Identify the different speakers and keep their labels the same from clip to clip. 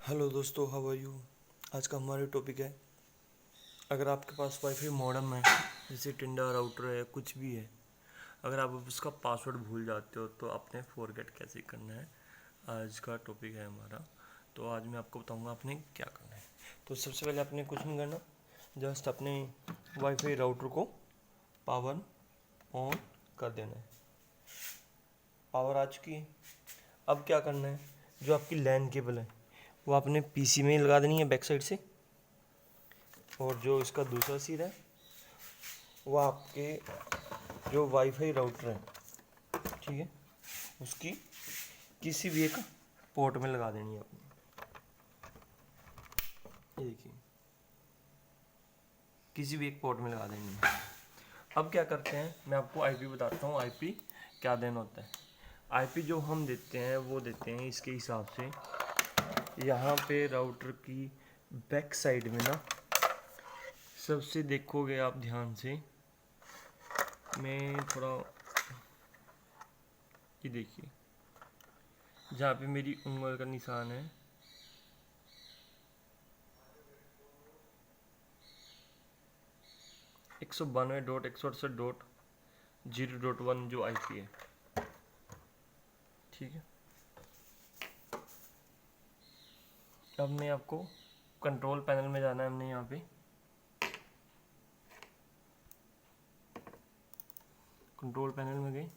Speaker 1: Hello दोस्तों, how are you. आज का हमारा टॉपिक है, अगर आपके पास वाईफाई मॉडेम है, जैसे टिंडा राउटर है, कुछ भी है, अगर आप उसका पासवर्ड भूल जाते हो तो आपने फॉरगेट कैसे करना है। आज का टॉपिक है हमारा। तो आज मैं आपको बताऊंगा आपने क्या करना है। तो सबसे पहले आपने कुछ नहीं करना, जस्ट अपने वाईफाई राउटर को पावर ऑन कर देना है। पावर आ चुकी है। अब क्या करना है, जो आपकी लैन केबल है वो आपने पीसी में ही लगा देनी है बैक साइड से, और जो इसका दूसरा सिर है वो आपके जो वाईफाई राउटर है, ठीक है, उसकी किसी भी एक पोर्ट में लगा देनी है आपने। ये देखिए, किसी भी एक पोर्ट में लगा देनी है। अब क्या करते हैं, मैं आपको आईपी बताता हूँ आईपी क्या देना होता है। आईपी जो हम देते हैं वो देते हैं इसके हिसाब से। यहाँ पे राउटर की बैक साइड में ना, सबसे देखोगे आप ध्यान से, मैं थोड़ा, ये देखिए जहाँ पे मेरी उंगली का निशान है, 192.168.0.1 जो आईपी है, ठीक है। अब मैं आपको कंट्रोल पैनल में जाना है, हमने यहाँ पे कंट्रोल पैनल में गए,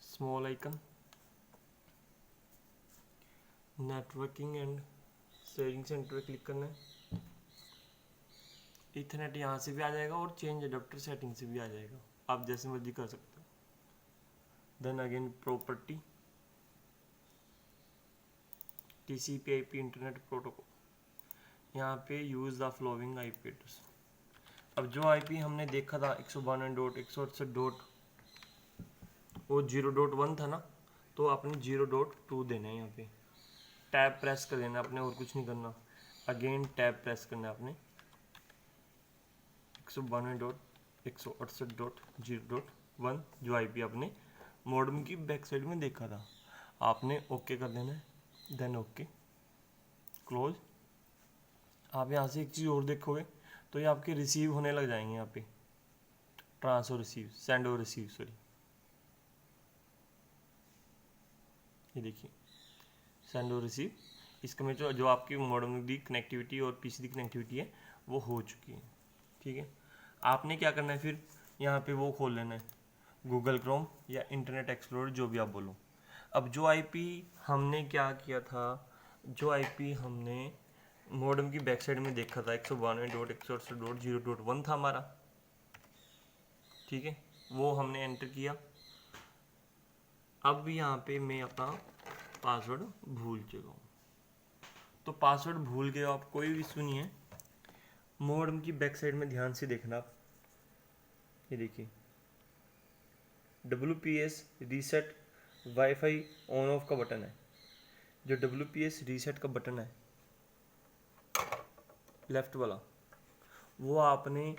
Speaker 1: small icon, networking and sharing centre पे क्लिक करना है। इथरनेट यहाँ से भी आ जाएगा और चेंज अडेप्टर सेटिंग से भी आ जाएगा, आप जैसे मर्जी कर सकते हो। Then again property, TCP/IP internet protocol, यहाँ पे use the following IP address. अब जो आईपी हमने देखा था 192.168. वो 0.1 था ना, तो आपने 0.2 देना है। यहाँ पे टैब प्रेस कर देना आपने, और कुछ नहीं करना। अगेन टैब प्रेस करना है आपने, 192.168.0.1 जो आईपी आपने मॉडेम की बैक साइड में देखा था, आपने ओके कर देना है। Then okay, close. आप यहाँ से एक चीज़ और देखोगे तो ये आपके रिसीव होने लग जाएंगे, यहाँ पे ट्रांसफर रिसीव, सेंड और रिसीव, सॉरी, ये देखिए सेंड और रिसीव। इसका में जो आपकी मॉडेम की कनेक्टिविटी और पीसी की कनेक्टिविटी है वो हो चुकी है, ठीक है। आपने क्या करना है फिर, यहाँ पे वो खोल लेना है, गूगल क्रोम या इंटरनेट एक्सप्लोरर, जो भी आप बोलो। अब जो आईपी हमने क्या किया था, जो आईपी हमने मॉडेम की बैक साइड में देखा था 192.168.0.1 था हमारा, ठीक है, वो हमने एंटर किया। अब यहाँ पे मैं अपना पासवर्ड भूल चुका हूँ, तो पासवर्ड भूल गए आप, कोई भी सुनिए, मॉडेम की बैक साइड में ध्यान से देखना आप, ये देखिए WPS reset wifi on off का बटन है। जो WPS रीसेट का बटन है लेफ्ट वाला, वो आपने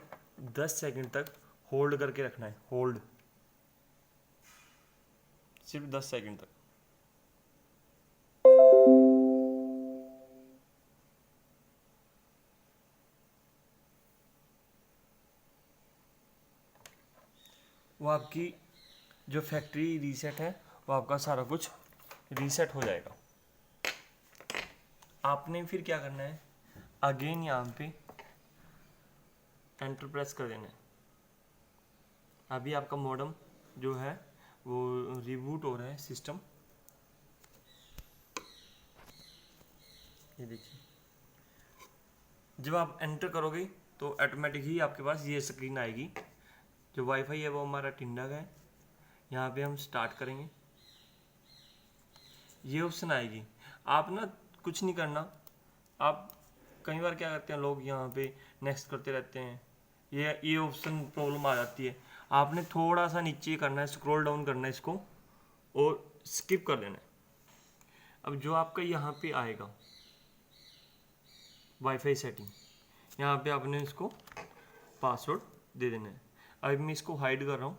Speaker 1: 10 सेकंड तक होल्ड करके रखना है, होल्ड, सिर्फ 10 सेकंड तक। वो आपकी जो फैक्ट्री रीसेट है वो आपका सारा कुछ रीसेट हो जाएगा। आपने फिर क्या करना है, अगेन यहाँ पे एंटर प्रेस कर देना है। अभी आपका मॉडेम जो है वो रिबूट हो रहा है सिस्टम, ये देखिए। जब आप एंटर करोगे तो ऑटोमेटिक ही आपके पास ये स्क्रीन आएगी। जो वाईफाई है वो हमारा टिंडा का है। यहाँ पे हम स्टार्ट करेंगे, ये ऑप्शन आएगी। आप ना कुछ नहीं करना, आप कई बार क्या करते हैं लोग, यहाँ पे नेक्स्ट करते रहते हैं, ये ऑप्शन प्रॉब्लम आ जाती है। आपने थोड़ा सा नीचे करना है, स्क्रॉल डाउन करना है इसको और स्किप कर देना है। अब जो आपका यहाँ पे आएगा वाईफाई सेटिंग, यहाँ पे आपने इसको पासवर्ड दे देना है। अभी मैं इसको हाइड कर रहा हूँ।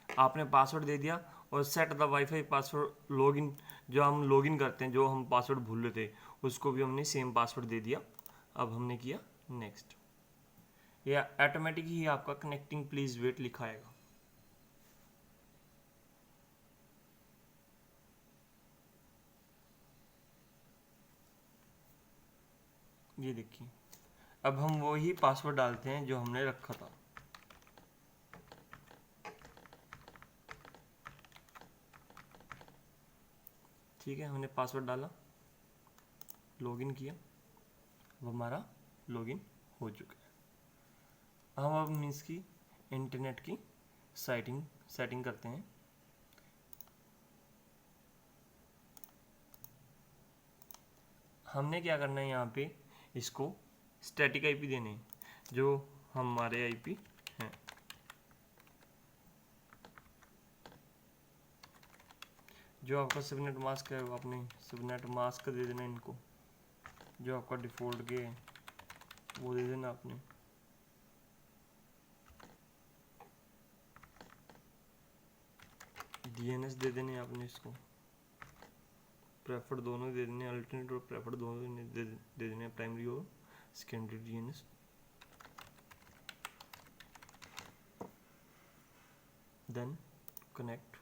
Speaker 1: आपने पासवर्ड दे दिया और set the wifi password login जो हम लॉगिन करते हैं, जो हम पासवर्ड भूल रहे थे, उसको भी हमने सेम पासवर्ड दे दिया। अब हमने किया नेक्स्ट, या ऑटोमेटिक ही आपका कनेक्टिंग प्लीज वेट लिखा आएगा। ये देखिए, अब हम वही पासवर्ड डालते हैं जो हमने रखा था। ठीक है, हमने पासवर्ड डाला, लॉगिन किया, अब हमारा लॉगिन हो चुका है। हम अब मीन्स की इंटरनेट की सेटिंग करते हैं। हमने क्या करना है, यहाँ पे इसको स्टैटिक आईपी देने हैं, जो हमारे आईपी हैं। जो आपका सबनेट मास्क है, वो आपने सबनेट मास्क दे देना इनको। जो आपका डिफ़ॉल्ट के है वो दे देना आपने। डीएनएस दे देने आपने इसको। प्रेफर्ड दोनों दे देने, अल्टरनेट और प्रेफर्ड दोनों दे देने, प्राइमरी और सेकेंडरी डीएनएस। Then connect.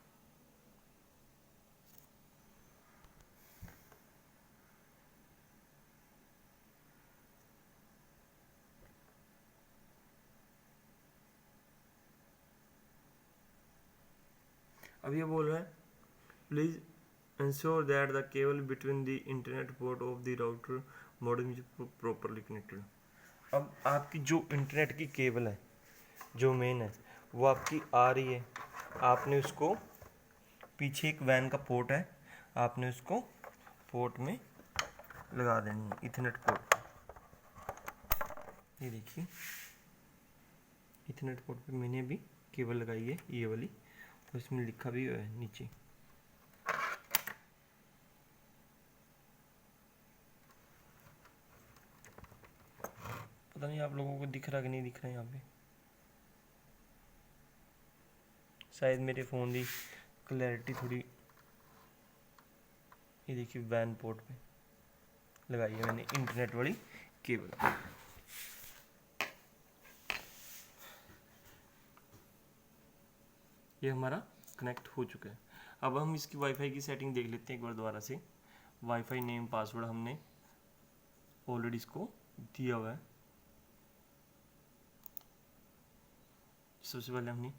Speaker 1: अब ये बोल रहा है please ensure that the cable between the internet port of the router modem is properly connected। अब आपकी जो इंटरनेट की केबल है, जो मेन है, वो आपकी आ रही है। आपने उसको पीछे एक वैन का पोर्ट है, आपने उसको पोर्ट में लगा देनी है, इथरनेट पोर्ट। ये देखिए, इथरनेट पोर्ट पे मैंने भी केबल लगाई है, ये वाली, और इसमें लिखा भी है नीचे। पता नहीं आप लोगों को दिख रहा कि नहीं दिख रहा है, यहाँ पे शायद मेरे फ़ोन की क्लैरिटी थोड़ी। ये देखिए, वैन पोर्ट पे लगाई है मैंने इंटरनेट वाली केबल। ये हमारा कनेक्ट हो चुका है। अब हम इसकी वाईफाई की सेटिंग देख लेते हैं एक बार दोबारा से। वाईफाई नेम पासवर्ड हमने ऑलरेडी इसको दिया हुआ है। सबसे पहले हमने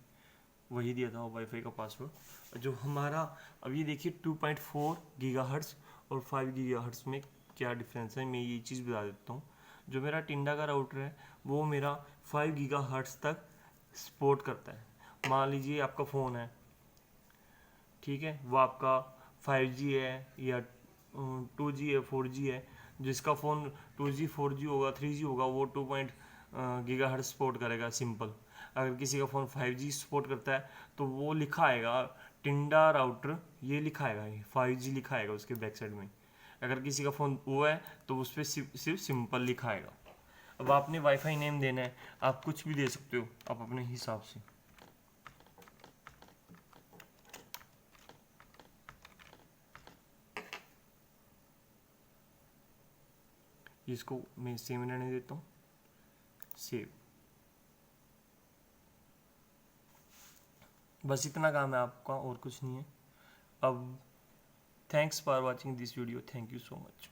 Speaker 1: वही दिया था वाईफाई का पासवर्ड। जो हमारा अब ये देखिए 2.4 गीगाहर्ट्ज़ और 5 गीगाहर्ट्ज़ में क्या डिफरेंस है, मैं ये चीज़ बता देता हूँ। जो मेरा टिंडा का राउटर है वो मेरा 5 गीगाहर्ट्ज़ तक सपोर्ट करता है। मान लीजिए आपका फ़ोन है, ठीक है, वो आपका 5G है या 2G है, 4G है। जिसका फ़ोन 2G 4G होगा, 3G होगा, वो 2 गीगाहर्ट्ज़ सपोर्ट करेगा सिंपल। अगर किसी का फ़ोन 5G सपोर्ट करता है तो वो लिखा आएगा टिंडा राउटर, ये लिखा आएगा, 5G लिखा आएगा उसके बैक साइड में। अगर किसी का फ़ोन वो है तो उस पर सिर्फ सिंपल लिखा आएगा। अब आपने वाईफाई नेम देना है, आप कुछ भी दे सकते हो आप अपने हिसाब से। इसको मैं सेव रहने देता हूँ, सेव। बस इतना काम है आपका, और कुछ नहीं है। अब thanks for watching this video, thank you so much.